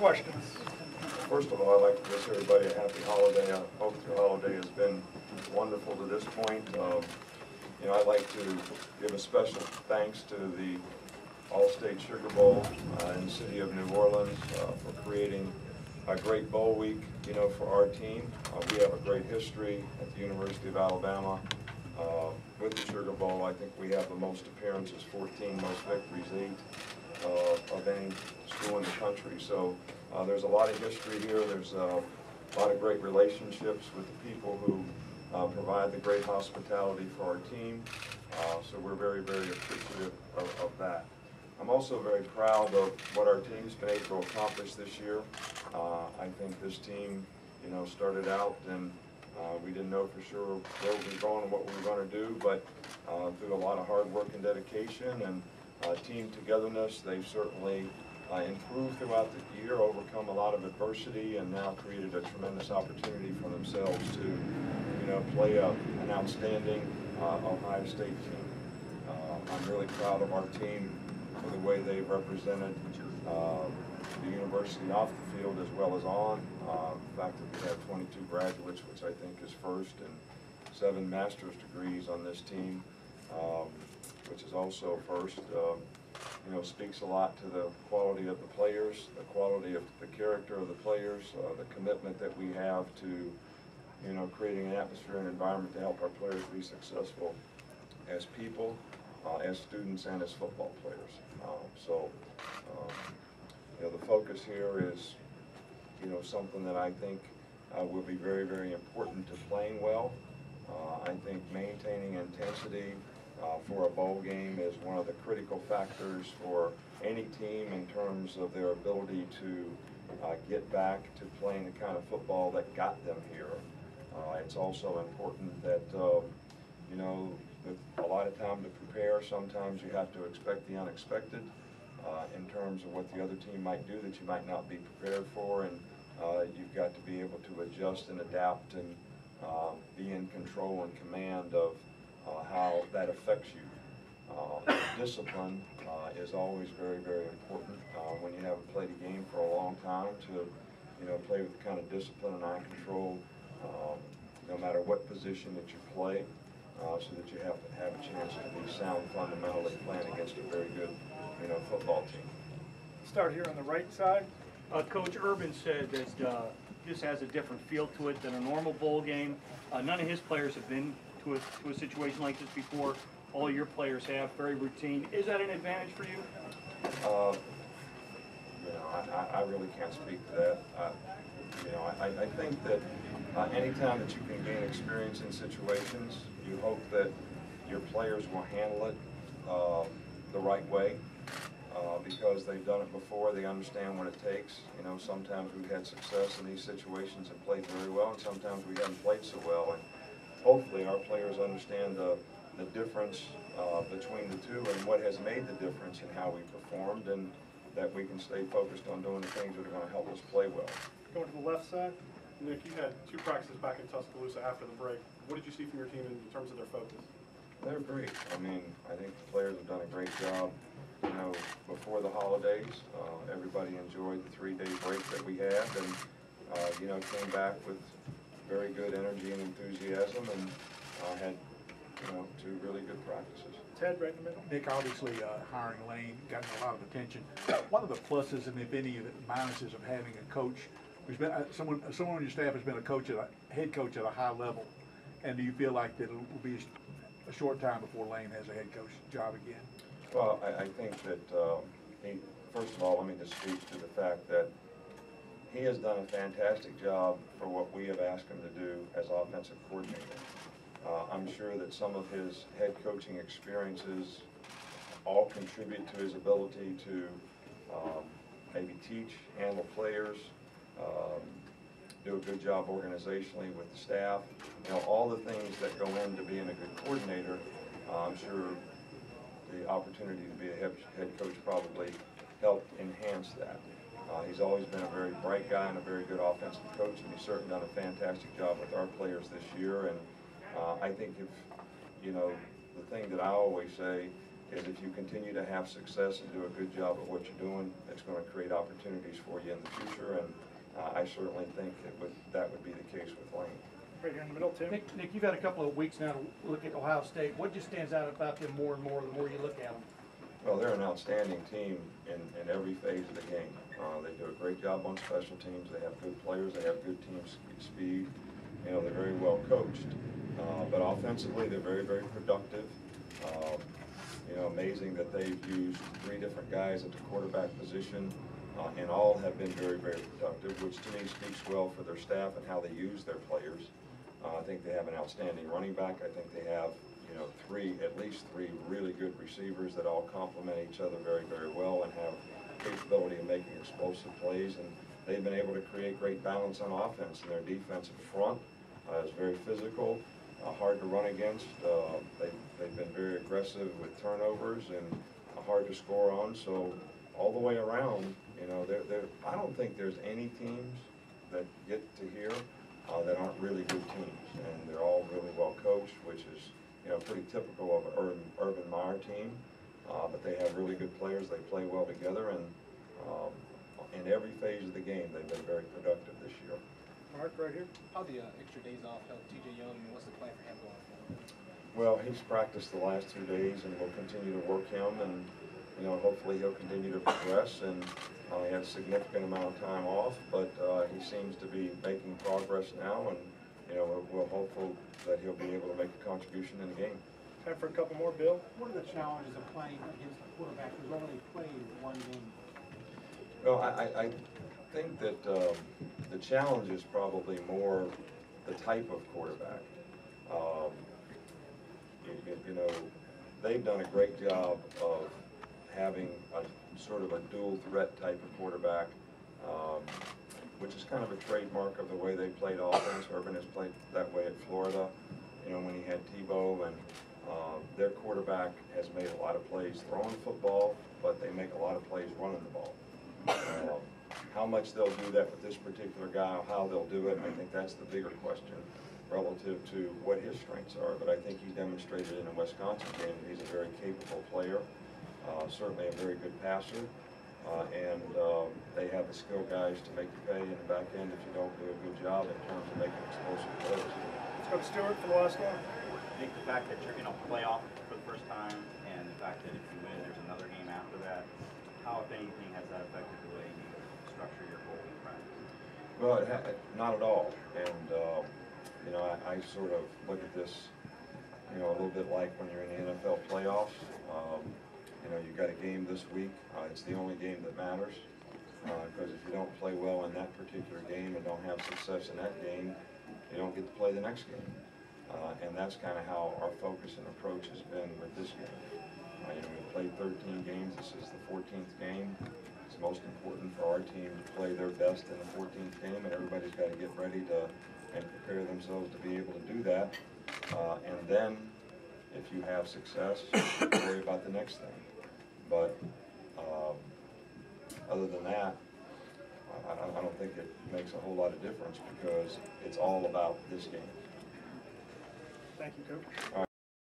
Questions? First of all, I'd like to wish everybody a happy holiday. I hope your holiday has been wonderful to this point. I'd like to give a special thanks to the All-State Sugar Bowl in the city of New Orleans for creating a great bowl week, for our team. We have a great history at the University of Alabama with the Sugar Bowl. I think we have the most appearances, 14, most victories, 8 of any school in the country. So there's a lot of history here. There's a lot of great relationships with the people who provide the great hospitality for our team. So we're very, very appreciative of that. I'm also very proud of what our team's been able to accomplish this year. I think this team, started out and we didn't know for sure where we were going and what we were going to do, but through a lot of hard work and dedication and team togetherness, they've certainly improved throughout the year, overcome a lot of adversity, and now created a tremendous opportunity for themselves to, play an outstanding Ohio State team. I'm really proud of our team for the way they've represented the university off the field as well as on. The fact that we have 22 graduates, which I think is first, and 7 master's degrees on this team, which is also first, speaks a lot to the quality of the players, the quality of the character of the players, the commitment that we have to, creating an atmosphere and environment to help our players be successful as people, as students, and as football players. The focus here is, something that I think will be very, very important to playing well. I think maintaining intensity for a bowl game is one of the critical factors for any team in terms of their ability to get back to playing the kind of football that got them here. It's also important that, with a lot of time to prepare, sometimes you have to expect the unexpected in terms of what the other team might do that you might not be prepared for, and you've got to be able to adjust and adapt and be in control and command of how that affects you. Discipline is always very, very important when you haven't played a game for a long time to, play with the kind of discipline and eye control, no matter what position that you play, so that you have a chance to be sound fundamentally playing against a very good, football team. Start here on the right side. Coach Urban said that this has a different feel to it than a normal bowl game. None of his players have been to a situation like this before. All your players have, very routine. Is that an advantage for you? I really can't speak to that. I think that anytime that you can gain experience in situations, you hope that your players will handle it the right way because they've done it before. They understand what it takes. Sometimes we've had success in these situations and played very well, and sometimes we haven't played so well. And hopefully our players understand the difference between the two and what has made the difference in how we performed, and that we can stay focused on doing the things that are going to help us play well. Going to the left side. Nick, you had 2 practices back in Tuscaloosa after the break. What did you see from your team in terms of their focus? They're great. I think the players have done a great job. Before the holidays, everybody enjoyed the 3-day break that we had, and came back with very good energy and enthusiasm, and had 2 really good practices. Ted, right in the middle. Nick, obviously hiring Lane gotten a lot of attention. What are the pluses and, if any, the minuses of having a coach who's been someone on your staff has been a head coach at a high level? And do you feel like that it will be a short time before Lane has a head coach job again? Well, I think that first of all, let me just speak to the fact that he has done a fantastic job for what we have asked him to do as offensive coordinator. I'm sure that some of his head coaching experiences all contribute to his ability to maybe teach, handle players, do a good job organizationally with the staff. All the things that go into being a good coordinator. I'm sure the opportunity to be a head coach probably helped enhance that. He's always been a very bright guy and a very good offensive coach, and he's certainly done a fantastic job with our players this year. And I think if, the thing that I always say is if you continue to have success and do a good job at what you're doing, it's going to create opportunities for you in the future, and I certainly think that would be the case with Lane. Right here in the middle, Tim. Nick, you've had a couple of weeks now to look at Ohio State. What just stands out about them more and more the more you look at them? Well, they're an outstanding team in every phase of the game. They do a great job on special teams. They have good players. They have good team speed. You know, they're very well coached. But offensively, they're very, very productive. You know, amazing that they've used 3 different guys at the quarterback position, and all have been very, very productive, which to me speaks well for their staff and how they use their players. I think they have an outstanding running back. I think they have, you know, at least three really good receivers that all complement each other very, very well and have capability of making explosive plays. And they've been able to create great balance on offense. And their defensive front is very physical, hard to run against. They've been very aggressive with turnovers and hard to score on. So all the way around, you know, I don't think there's any teams that get to here that aren't really good teams, and they're all really well coached, which is, you know, pretty typical of an Urban Meyer team. But they have really good players. They play well together, and in every phase of the game, they've been very productive this year. Mark, right here. How the extra days off help TJ Young, and what's the plan for him going forward? Well, he's practiced the last 2 days, and we'll continue to work him, and you know, hopefully he'll continue to progress. And he had a significant amount of time off, but he seems to be making progress now, and you know, we're hopeful that he'll be able to make a contribution in the game. Time for a couple more, Bill. What are the challenges of playing against a quarterback who's only played 1 game? Well, I think that the challenge is probably more the type of quarterback. You know, they've done a great job of having a sort of a dual threat type of quarterback, which is kind of a trademark of the way they played offense. Urban has played that way at Florida, you know, when he had Tebow, and their quarterback has made a lot of plays throwing the football, but they make a lot of plays running the ball. How much they'll do that with this particular guy, or how they'll do it, I think that's the bigger question relative to what his strengths are. But I think he demonstrated in the Wisconsin game that he's a very capable player, certainly a very good passer, and they have the skill guys to make you pay in the back end if you don't do a good job in terms of making explosive plays. Let's go to Stewart for the last one. I think the fact that you're in a playoff for the first time, and the fact that if you win, there's another game after that, how, if anything, has that affected the way you structure your goal in practice? Well, not at all. And, you know, I sort of look at this, you know, a little bit like when you're in the NFL playoffs. You know, you got a game this week. It's the only game that matters. Because if you don't play well in that particular game and don't have success in that game, you don't get to play the next game. And that's kind of how our focus and approach has been with this game. You know, we played 13 games. This is the 14th game. It's most important for our team to play their best in the 14th game, and everybody's got to get ready to and prepare themselves to be able to do that. And then, if you have success, worry about the next thing. But other than that, I don't think it makes a whole lot of difference because it's all about this game. Thank you, Coach.